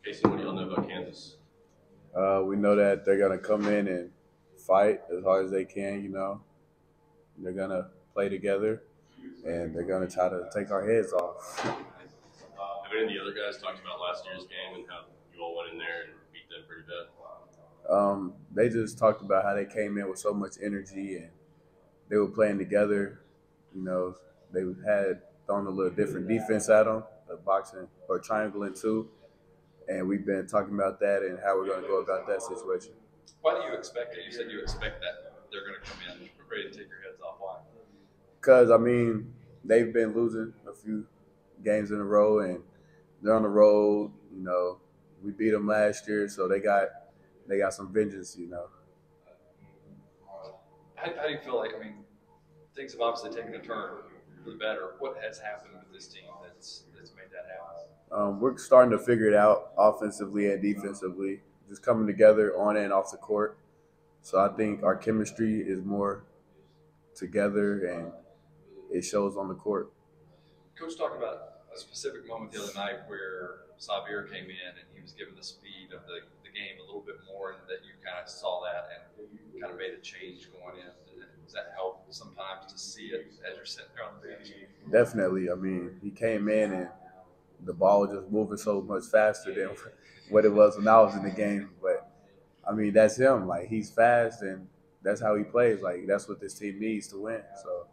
Cason, what do y'all know about Kansas? We know that they're gonna come in and fight as hard as they can. They're gonna play together, and they're gonna try to take our heads off. Have any of the other guys talked about last year's game and how you all went in there and beat them pretty bad? They just talked about how they came in with so much energy and they were playing together. You know, they had thrown a little different defense at them, a boxing or triangling too, and we've been talking about that and how we're gonna go about that situation. Why do you expect it? You said you expect that they're going to come in ready to take your heads off. Why? Because they've been losing a few games in a row, and they're on the road. We beat them last year, so they got some vengeance. How do you feel like? I mean, things have obviously taken a turn for the better. What has happened with this team that's made that happen? We're starting to figure it out offensively and defensively, just coming together on and off the court. So I think our chemistry is more together, and it shows on the court. Coach talked about a specific moment the other night where Xavier came in and he was given the speed of the game a little bit more, and that you kind of saw that and kind of made a change going in. Does that help sometimes to see it as you're sitting there on the bench? Definitely. He came in and the ball was just moving so much faster than what it was when I was in the game. But that's him. Like, he's fast, and that's how he plays. Like, that's what this team needs to win. So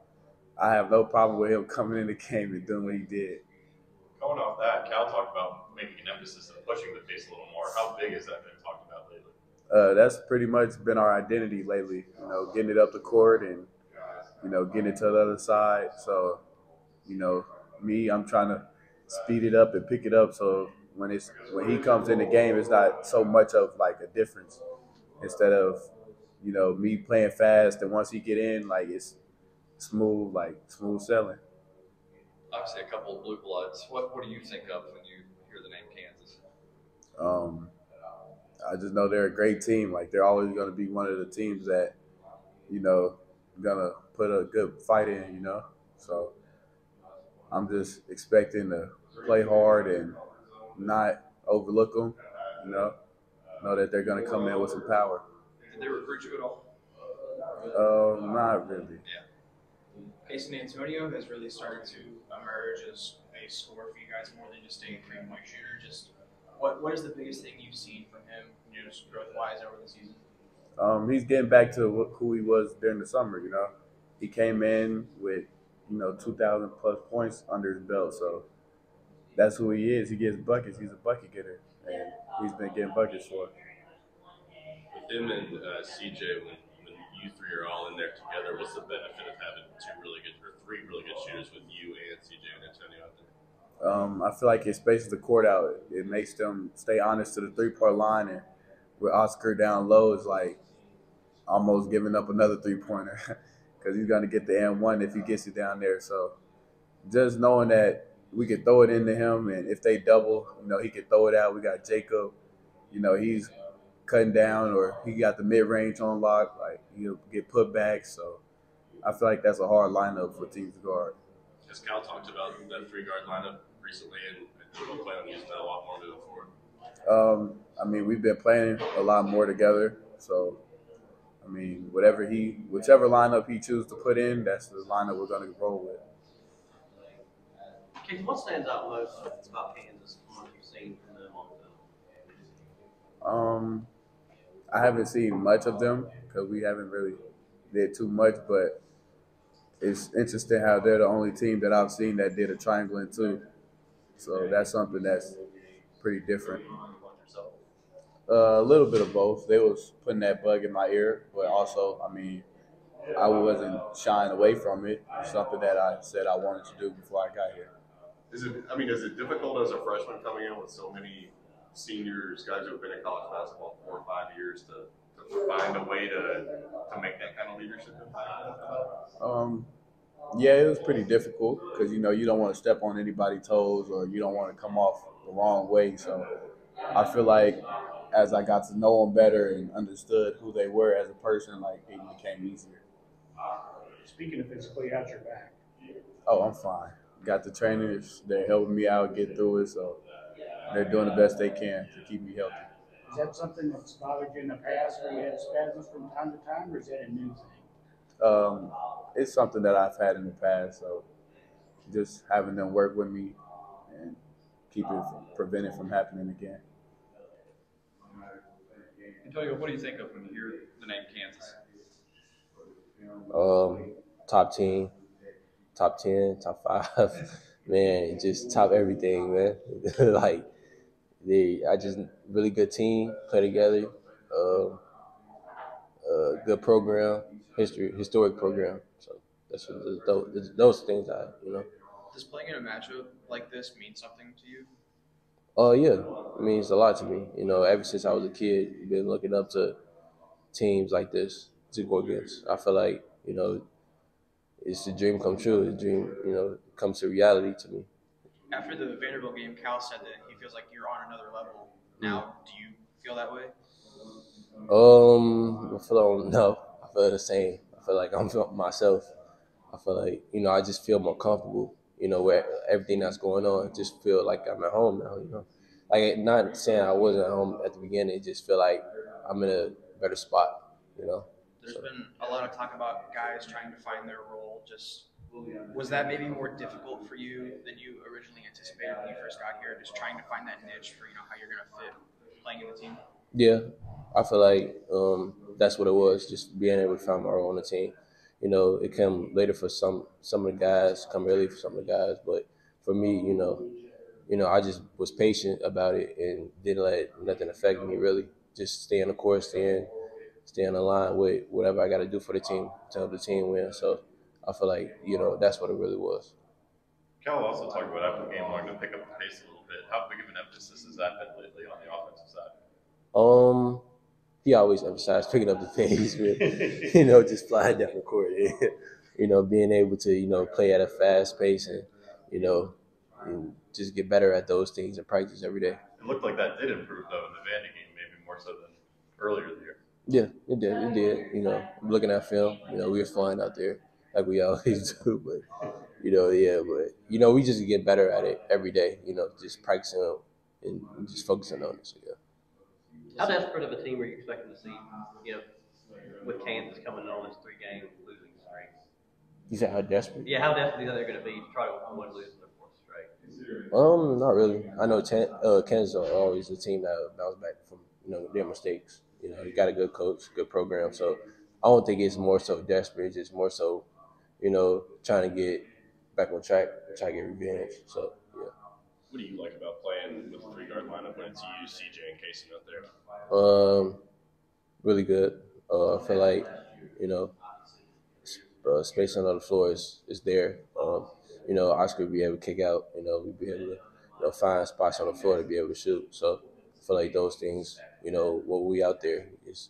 I have no problem with him coming in the game and doing what he did. Going off that, Cal talked about making an emphasis on pushing the pace a little more. How big has that been talked about lately? That's pretty much been our identity lately. Getting it up the court and getting it to the other side. So, I'm trying to speed it up and pick it up. So when he comes in the game, it's not so much of like a difference. Instead of me playing fast, and once he get in, like, it's smooth, like smooth sailing. Obviously, a couple of blue bloods. What do you think of when you hear the name Kansas? Um, I just know they're a great team. Like, they're always going to be one of the teams that you know gonna put a good fight in. So I'm just expecting to play hard and not overlook them. You know, know that they're gonna come in with some power. Did they recruit you at all? Not really. Yeah. Cason Antonio has really started to emerge as a scorer for you guys more than just a 3-point shooter. Just what is the biggest thing you've seen from him, just growth wise over the season? He's getting back to who he was during the summer. He came in with 2,000 plus points under his belt, so that's who he is. He gets buckets. He's a bucket getter, and he's been getting buckets for it. With him and CJ, when you three are all in there together, what's the benefit of having three really good shooters with you and CJ and Antonio out there? I feel like it spaces the court out. It makes them stay honest to the 3-point line, and with Oscar down low, it's like almost giving up another 3-pointer because he's going to get the N1 if he gets it down there. So just knowing that we could throw it into him, and if they double, he could throw it out. We got Jacob, he's cutting down, or he got the mid-range on lock. Like, he'll get put back. So I feel like that's a hard lineup for teams to guard. Has Cal talked about that 3-guard lineup recently, and we'll plan on using that a lot more moving forward? We've been playing a lot more together. So, whichever lineup he chooses to put in, that's the lineup we're going to roll with. Keith, what stands out most about Kansas from what you've seen from them on film? I haven't seen much of them because we haven't really did too much, but it's interesting how they're the only team that I've seen that did a triangling too. So that's something that's pretty different. A little bit of both. They was putting that bug in my ear, but also, I wasn't shying away from it. It's something that I said I wanted to do before I got here. Is it difficult as a freshman coming in with so many seniors, guys who have been in college basketball 4 or 5 years, to find a way to make that kind of leadership impact? Yeah, it was pretty difficult because you don't want to step on anybody's toes, or you don't want to come off the wrong way. So I feel like as I got to know them better and understood who they were as a person, like, it became easier. Speaking of physically, how's your back? Oh, I'm fine. Got the trainers. They're helping me out get through it. So they're doing the best they can to keep me healthy. Is that something that's bothered you in the past where you had spasms from time to time, or is that a new thing? It's something that I've had in the past, so just having them work with me and prevent it from happening again. Antonio, what do you think of when you hear the name Kansas? Top team, top 10, top 5, man, just top everything, man. Like, I just really good team, play together, good program, historic program. So that's what those things Does playing in a matchup like this mean something to you? Oh yeah, it means a lot to me. Ever since I was a kid, been looking up to teams like this to go against. I feel like it's a dream come true. A dream, comes to reality to me. After the Vanderbilt game, Cal said that he feels like you're on another level. Now, do you feel that way? No, I feel the same. I feel like I'm myself. I feel like I just feel more comfortable. Where everything that's going on, just feel like I'm at home now. Like not saying I wasn't at home at the beginning, it just feel like I'm in a better spot. There's been a lot of talk about guys trying to find their role. Was that maybe more difficult for you than you originally anticipated when you first got here? Just trying to find that niche for how you're going to fit playing in the team. Yeah, I feel like that's what it was. Just being able to find my role on the team. It came later for some of the guys, come early for some of the guys, but for me, I just was patient about it and didn't let nothing affect me really. Just stay on the course, stay on the line with whatever I got to do for the team to help the team win. So I feel like that's what it really was. Cal also talked about after the game wanting to pick up the pace a little bit. How big of an emphasis has that been lately on the offensive side? He always emphasized picking up the pace, with, just flying down the court, being able to, play at a fast pace and just get better at those things and practice every day. It looked like that did improve though in the Vandy game, maybe more so than earlier in the year. Yeah, it did. It did. Looking at film, we were flying out there like we always do, but we just get better at it every day. Just practicing and just focusing on it. So yeah. How desperate of a team are you expecting to see, with Kansas coming on this 3-game losing streak? You said how desperate? Yeah, how desperate are they going to be to try to avoid losing their fourth straight? Not really. I know Kansas are always a team that bounce back from their mistakes. You got a good coach, good program. So I don't think it's more so desperate. It's just more so, trying to get back on track, try to get revenge. So yeah. What do you like about playing with a 3-guard lineup when it's you, CJ, and Cason out there? Really good. I feel like spacing on the floor is there. Oscar would be able to kick out. We'd be able to find spots on the floor to be able to shoot. So I feel like those things, what we out there is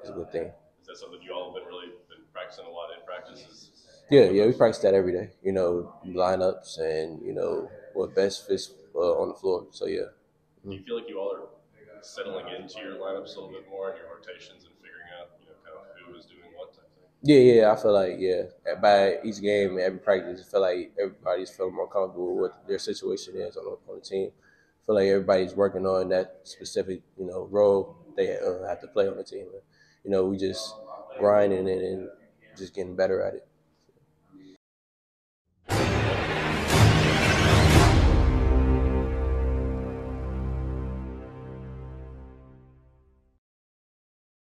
a good thing. Is that something you all have been practicing a lot in practices? Yeah, we practice that every day. Lineups and what best fits on the floor. So yeah. Do you feel like you all are settling into your lineups a little bit more and your rotations and figuring out, kind of who is doing what type thing? Yeah, I feel like, by each game and every practice, I feel like everybody's feeling more comfortable with what their situation is on the team. I feel like everybody's working on that specific, role they have to play on the team. We just grinding and just getting better at it.